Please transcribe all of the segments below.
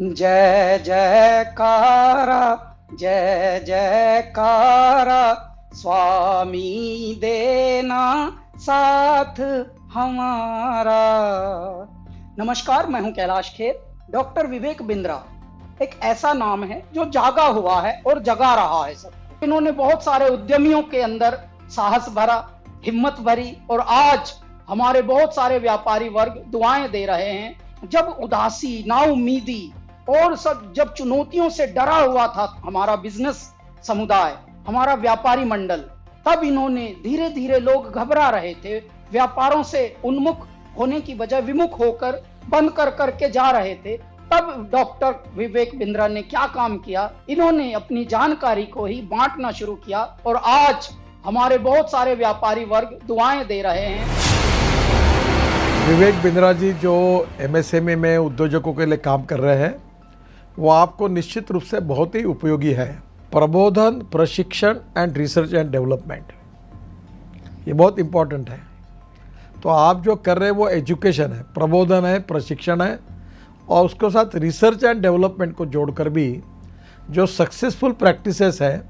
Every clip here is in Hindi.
जय जयकारा जय जयकारा, स्वामी देना साथ हमारा। नमस्कार, मैं हूं कैलाश खेर। डॉक्टर विवेक बिंद्रा एक ऐसा नाम है जो जागा हुआ है और जगा रहा है सब। इन्होंने बहुत सारे उद्यमियों के अंदर साहस भरा, हिम्मत भरी, और आज हमारे बहुत सारे व्यापारी वर्ग दुआएं दे रहे हैं। जब उदासी, नाउमीदी और सब जब चुनौतियों से डरा हुआ था हमारा बिजनेस समुदाय, हमारा व्यापारी मंडल, तब इन्होंने धीरे धीरे, लोग घबरा रहे थे, व्यापारों से उन्मुख होने की बजाय विमुख होकर बंद कर करके जा रहे थे, तब डॉक्टर विवेक बिंद्रा ने क्या काम किया, इन्होंने अपनी जानकारी को ही बांटना शुरू किया और आज हमारे बहुत सारे व्यापारी वर्ग दुआएं दे रहे हैं। विवेक बिंद्रा जी जो एमएसएमई में उद्योजकों के लिए काम कर रहे हैं, वो आपको निश्चित रूप से बहुत ही उपयोगी है। प्रबोधन, प्रशिक्षण एंड रिसर्च एंड डेवलपमेंट, ये बहुत इम्पोर्टेंट है। तो आप जो कर रहे हैं वो एजुकेशन है, प्रबोधन है, प्रशिक्षण है, और उसके साथ रिसर्च एंड डेवलपमेंट को जोड़कर भी जो सक्सेसफुल प्रैक्टिसेस है,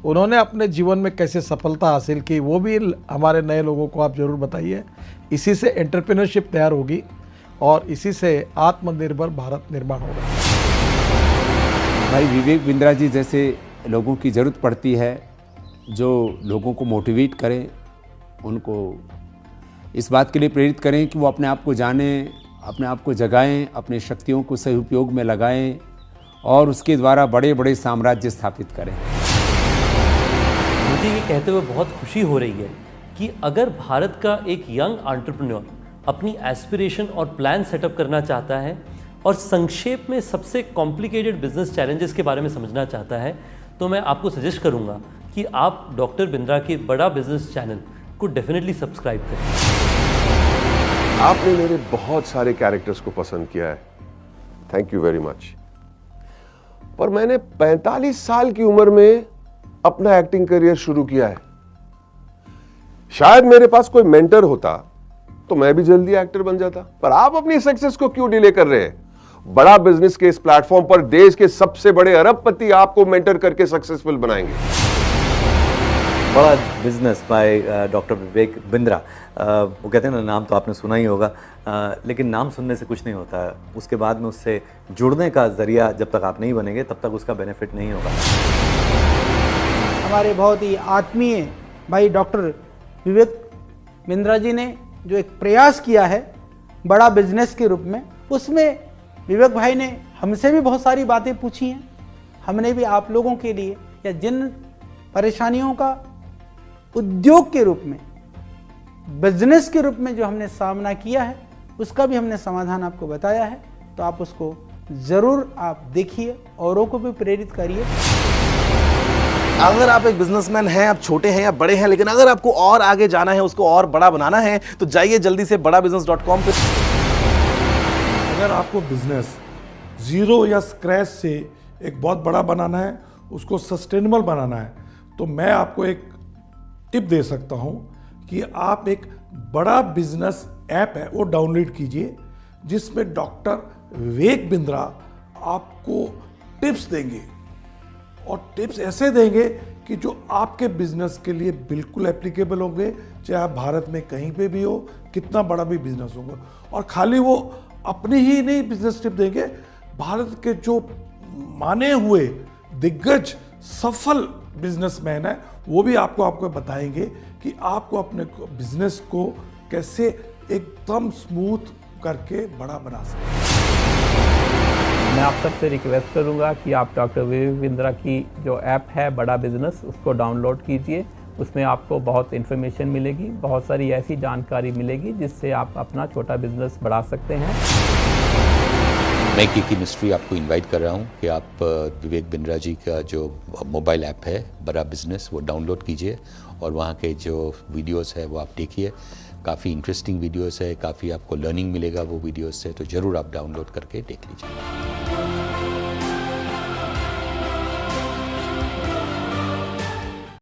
उन्होंने अपने जीवन में कैसे सफलता हासिल की, वो भी हमारे नए लोगों को आप ज़रूर बताइए। इसी से एंटरप्रेन्योरशिप तैयार होगी और इसी से आत्मनिर्भर भारत निर्माण होगा। भाई विवेक बिंद्रा जी जैसे लोगों की ज़रूरत पड़ती है, जो लोगों को मोटिवेट करें, उनको इस बात के लिए प्रेरित करें कि वो अपने आप को जानें, अपने आप को जगाएं, अपनी शक्तियों को सही उपयोग में लगाएं और उसके द्वारा बड़े बड़े साम्राज्य स्थापित करें। मुझे ये कहते हुए बहुत खुशी हो रही है कि अगर भारत का एक यंग एंटरप्रेन्योर अपनी एस्पिरेशन और प्लान सेटअप करना चाहता है और संक्षेप में सबसे कॉम्प्लिकेटेड बिजनेस चैलेंजेस के बारे में समझना चाहता है, तो मैं आपको सजेस्ट करूंगा कि आप डॉक्टर बिंद्रा के बड़ा बिजनेस चैनल को डेफिनेटली सब्सक्राइब करें। आपने मेरे बहुत सारे कैरेक्टर्स को पसंद किया है, थैंक यू वेरी मच। पर मैंने 45 साल की उम्र में अपना एक्टिंग करियर शुरू किया है। शायद मेरे पास कोई मेंटर होता तो मैं भी जल्दी एक्टर बन जाता। पर आप अपनी सक्सेस को क्यों डिले कर रहे हैं? बड़ा बिजनेस के इस प्लेटफॉर्म पर देश के सबसे बड़े अरबपति आपको मेंटर करके सक्सेसफुल बनाएंगे। बड़ा business by doctor Vivek Bindra. वो कहते हैं ना, नाम तो आपने सुना ही होगा, लेकिन नाम सुनने से कुछ नहीं होता। उसके बाद में उससे जुड़ने का जरिया जब तक आप नहीं बनेंगे तब तक उसका बेनिफिट नहीं होगा। हमारे बहुत ही आत्मीय भाई डॉक्टर विवेक बिंद्रा जी ने जो एक प्रयास किया है बड़ा बिजनेस के रूप में, उसमें विवेक भाई ने हमसे भी बहुत सारी बातें पूछी हैं। हमने भी आप लोगों के लिए, या जिन परेशानियों का उद्योग के रूप में, बिजनेस के रूप में जो हमने सामना किया है, उसका भी हमने समाधान आपको बताया है। तो आप उसको ज़रूर आप देखिए, औरों को भी प्रेरित करिए। अगर आप एक बिजनेसमैन हैं, आप छोटे हैं या बड़े हैं, लेकिन अगर आपको और आगे जाना है, उसको और बड़ा बनाना है, तो जाइए जल्दी से badabusiness.com पे। अगर आपको बिजनेस जीरो या स्क्रैच से एक बहुत बड़ा बनाना है, उसको सस्टेनेबल बनाना है, तो मैं आपको एक टिप दे सकता हूं कि आप एक बड़ा बिजनेस ऐप है वो डाउनलोड कीजिए, जिसमें डॉक्टर विवेक बिंद्रा आपको टिप्स देंगे, और टिप्स ऐसे देंगे कि जो आपके बिजनेस के लिए बिल्कुल एप्लीकेबल होंगे, चाहे आप भारत में कहीं पे भी हो, कितना बड़ा भी बिजनेस होगा। और खाली वो अपनी ही नहीं बिजनेस टिप देंगे, भारत के जो माने हुए दिग्गज सफल बिजनेसमैन है, वो भी आपको बताएंगे कि आपको अपने बिजनेस को कैसे एकदम स्मूथ करके बड़ा बना सकते हैं। मैं आप सबसे रिक्वेस्ट करूंगा कि आप डॉक्टर विवेक बिंद्रा की जो ऐप है बड़ा बिजनेस, उसको डाउनलोड कीजिए। उसमें आपको बहुत इन्फॉर्मेशन मिलेगी, बहुत सारी ऐसी जानकारी मिलेगी जिससे आप अपना छोटा बिजनेस बढ़ा सकते हैं। मैं की मिस्ट्री आपको इनवाइट कर रहा हूं कि आप विवेक बिंद्रा जी का जो मोबाइल ऐप है बड़ा बिजनेस, वो डाउनलोड कीजिए और वहाँ के जो वीडियोस है वो आप देखिए। काफ़ी इंटरेस्टिंग वीडियोस है, काफ़ी आपको लर्निंग मिलेगा वो वीडियोस से, तो ज़रूर आप डाउनलोड करके देख लीजिए।